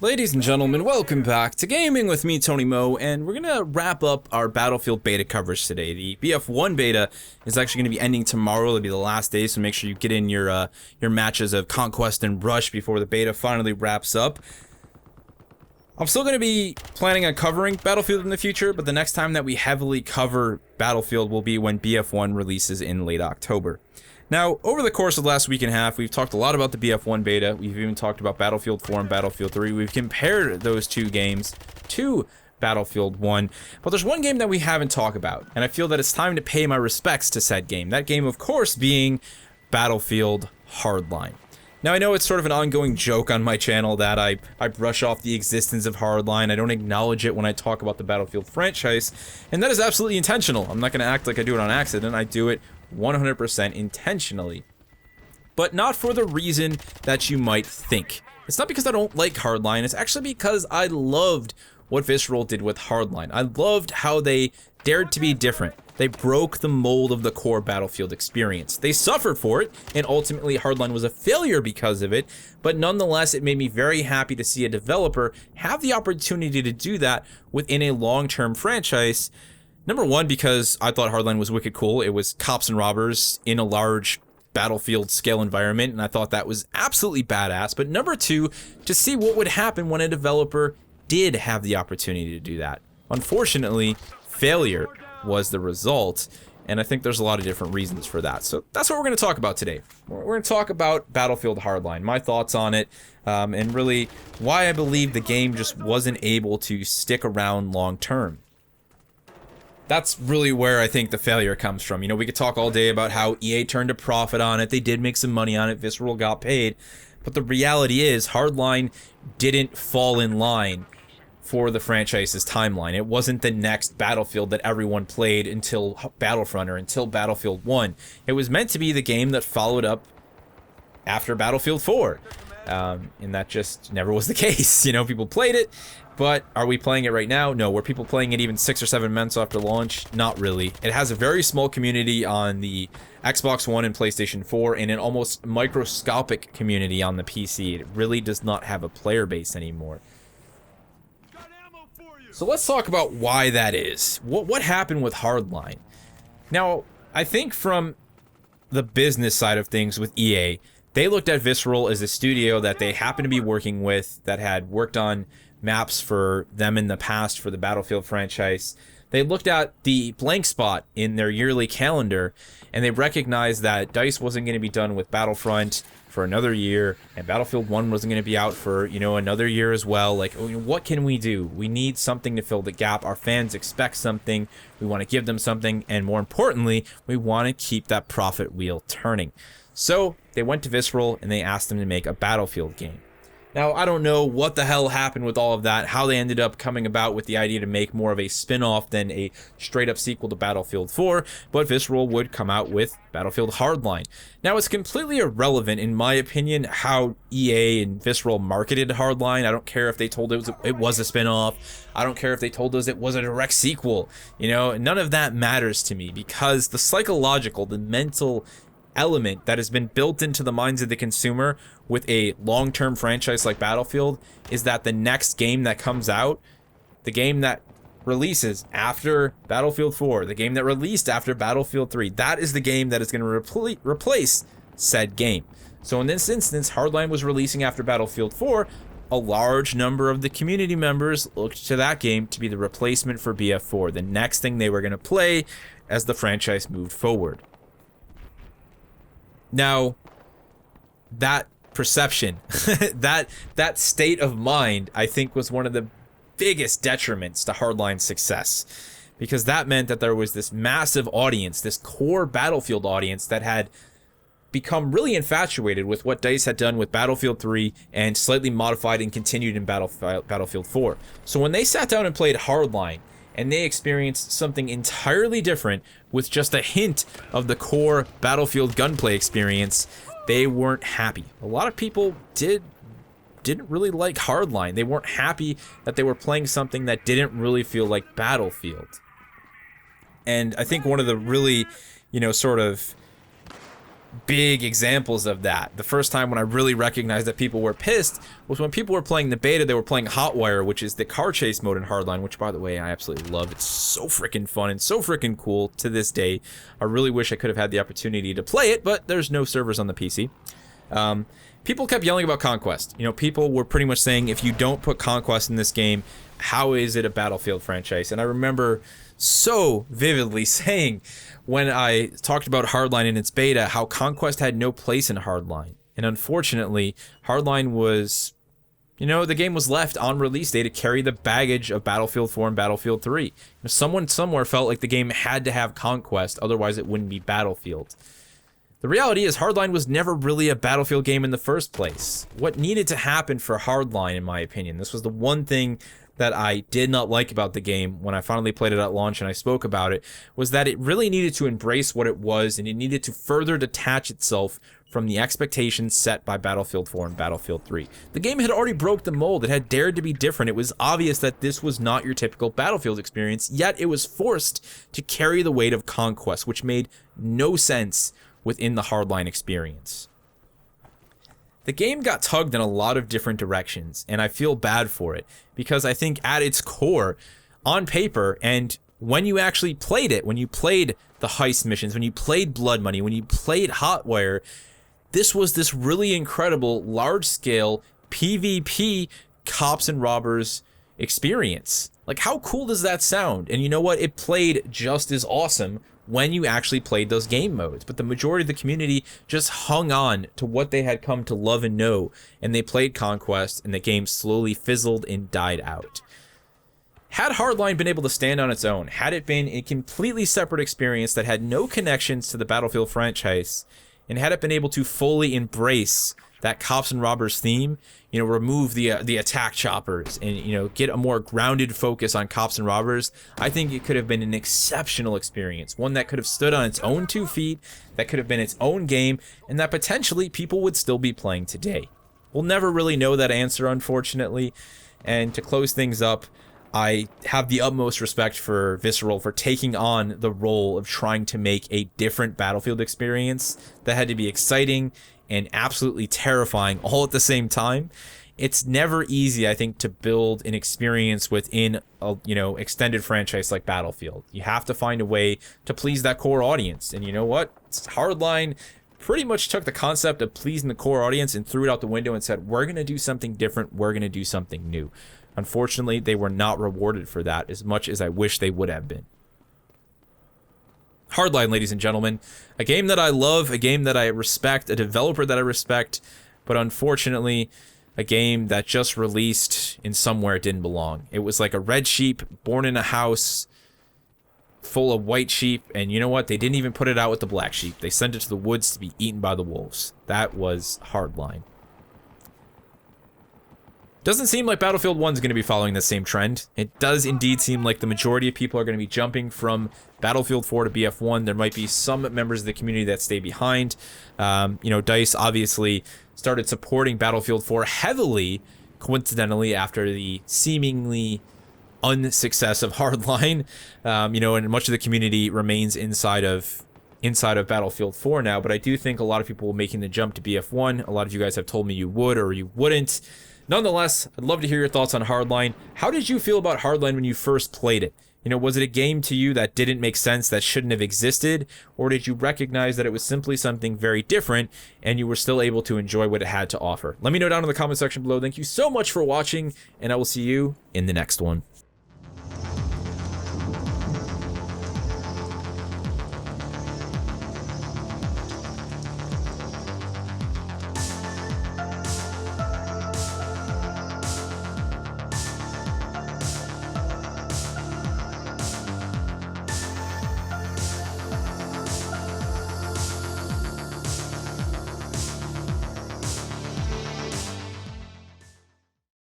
Ladies and gentlemen, welcome back to Gaming with me, Tony Mo, and we're gonna wrap up our Battlefield beta coverage today. The BF1 beta is actually gonna be ending tomorrow. It'll be the last day, so make sure you get in your matches of Conquest and Rush before the beta finally wraps up. I'm still gonna be planning on covering Battlefield in the future, but the next time that we heavily cover Battlefield will be when BF1 releases in late October. Now, over the course of the last week and a half, we've talked a lot about the BF1 beta. We've even talked about Battlefield 4 and Battlefield 3. We've compared those two games to Battlefield 1. But there's one game that we haven't talked about, and I feel that it's time to pay my respects to said game. That game, of course, being Battlefield Hardline. Now, I know it's sort of an ongoing joke on my channel that I brush off the existence of Hardline. I don't acknowledge it when I talk about the Battlefield franchise, and that is absolutely intentional. I'm not going to act like I do it on accident. I do it 100% intentionally, but not for the reason that you might think. It's not because I don't like Hardline, it's actually because I loved what Visceral did with Hardline. I loved how they dared to be different. They broke the mold of the core Battlefield experience. They suffered for it, and ultimately Hardline was a failure because of it, but nonetheless it made me very happy to see a developer have the opportunity to do that within a long-term franchise. Number one, because I thought Hardline was wicked cool. It was cops and robbers in a large Battlefield scale environment, and I thought that was absolutely badass. But number two, to see what would happen when a developer did have the opportunity to do that. Unfortunately, failure was the result, and I think there's a lot of different reasons for that. So that's what we're going to talk about today. We're going to talk about Battlefield Hardline, my thoughts on it, and really why I believe the game just wasn't able to stick around long term. That's really where I think the failure comes from. You know, we could talk all day about how EA turned a profit on it. They did make some money on it. Visceral got paid. But the reality is, Hardline didn't fall in line for the franchise's timeline. It wasn't the next Battlefield that everyone played until Battlefront or until Battlefield 1. It was meant to be the game that followed up after Battlefield 4. And that just never was the case. You know, people played it, but are we playing it right now? No. Were people playing it even 6 or 7 months after launch? Not really. It has a very small community on the Xbox One and PlayStation 4, and an almost microscopic community on the PC. It really does not have a player base anymore. So let's talk about why that is. What happened with Hardline? Now, I think from the business side of things with EA, they looked at Visceral as a studio that they happened to be working with, that had worked on maps for them in the past for the Battlefield franchise. They looked at the blank spot in their yearly calendar, and they recognized that DICE wasn't going to be done with Battlefront for another year, and Battlefield 1 wasn't going to be out for, you know, another year as well. Like, what can we do? We need something to fill the gap. Our fans expect something. We want to give them something, and more importantly, we want to keep that profit wheel turning. So they went to Visceral and they asked them to make a Battlefield game. Now, I don't know what the hell happened with all of that, how they ended up coming about with the idea to make more of a spin-off than a straight-up sequel to Battlefield 4, but Visceral would come out with Battlefield Hardline. Now, it's completely irrelevant, in my opinion, how EA and Visceral marketed Hardline. I don't care if they told it was a spin-off. I don't care if they told us it was a direct sequel. You know, none of that matters to me, because the psychological, the mental element that has been built into the minds of the consumer with a long-term franchise like Battlefield is that the next game that comes out, the game that releases after Battlefield 4, the game that released after Battlefield 3, that is the game that is going to replace said game. So in this instance, Hardline was releasing after Battlefield 4. A large number of the community members looked to that game to be the replacement for BF4, the next thing they were going to play as the franchise moved forward. Now, that perception, that state of mind, I think was one of the biggest detriments to Hardline's success, because that meant that there was this massive audience, this core Battlefield audience that had become really infatuated with what DICE had done with Battlefield 3 and slightly modified and continued in Battlefield 4. So when they sat down and played Hardline, and they experienced something entirely different with just a hint of the core Battlefield gunplay experience, they weren't happy. A lot of people didn't really like Hardline. They weren't happy that they were playing something that didn't really feel like Battlefield. And I think one of the really, you know, sort of big examples of that. The first time when I really recognized that people were pissed was when people were playing the beta. They were playing Hotwire, which is the car chase mode in Hardline, which, by the way, I absolutely love. It's so freaking fun and so freaking cool to this day. I really wish I could have had the opportunity to play it, but there's no servers on the PC. People kept yelling about Conquest. You know, people were pretty much saying, if you don't put Conquest in this game, how is it a Battlefield franchise? And I remember so vividly saying, when I talked about Hardline in its beta, how Conquest had no place in Hardline. And unfortunately, Hardline was, you know, the game was left on release day to carry the baggage of Battlefield 4 and Battlefield 3. You know, someone somewhere felt like the game had to have Conquest, otherwise it wouldn't be Battlefield. The reality is Hardline was never really a Battlefield game in the first place. What needed to happen for Hardline, in my opinion, this was the one thing that I did not like about the game when I finally played it at launch and I spoke about it, was that it really needed to embrace what it was, and it needed to further detach itself from the expectations set by Battlefield 4 and Battlefield 3. The game had already broke the mold. It had dared to be different. It was obvious that this was not your typical Battlefield experience, yet it was forced to carry the weight of Conquest, which made no sense within the Hardline experience. The game got tugged in a lot of different directions, and I feel bad for it, because I think at its core, on paper, and when you actually played it, when you played the heist missions, when you played Blood Money, when you played Hotwire, this was this really incredible, large-scale PvP cops and robbers experience. Like, how cool does that sound? And you know what? It played just as awesome when you actually played those game modes. But the majority of the community just hung on to what they had come to love and know, and they played Conquest, and the game slowly fizzled and died out. Had Hardline been able to stand on its own, had it been a completely separate experience that had no connections to the Battlefield franchise, and had it been able to fully embrace that cops and robbers theme, you know, remove the attack choppers and, you know, get a more grounded focus on cops and robbers, I think it could have been an exceptional experience. One that could have stood on its own 2 feet, that could have been its own game, and that potentially people would still be playing today. We'll never really know that answer, unfortunately. And to close things up, I have the utmost respect for Visceral for taking on the role of trying to make a different Battlefield experience that had to be exciting and absolutely terrifying all at the same time. It's never easy, I think, to build an experience within a, you know, extended franchise like Battlefield. You have to find a way to please that core audience. And you know what? Hardline pretty much took the concept of pleasing the core audience and threw it out the window and said, we're going to do something different. We're going to do something new. Unfortunately, they were not rewarded for that as much as I wish they would have been. Hardline, ladies and gentlemen, a game that I love, a game that I respect, a developer that I respect, but unfortunately, a game that just released in somewhere it didn't belong. It was like a red sheep born in a house full of white sheep, and you know what? They didn't even put it out with the black sheep. They sent it to the woods to be eaten by the wolves. That was Hardline. Doesn't seem like Battlefield 1 is going to be following the same trend. It does indeed seem like the majority of people are going to be jumping from Battlefield 4 to BF1. There might be some members of the community that stay behind. You know, DICE obviously started supporting Battlefield 4 heavily, coincidentally, after the seemingly unsuccess of Hardline. You know, and much of the community remains inside of Battlefield 4 now, but I do think a lot of people making the jump to BF1. A lot of you guys have told me you would or you wouldn't. Nonetheless, I'd love to hear your thoughts on Hardline. How did you feel about Hardline when you first played it? You know, was it a game to you that didn't make sense, that shouldn't have existed? Or did you recognize that it was simply something very different and you were still able to enjoy what it had to offer? Let me know down in the comment section below. Thank you so much for watching, and I will see you in the next one.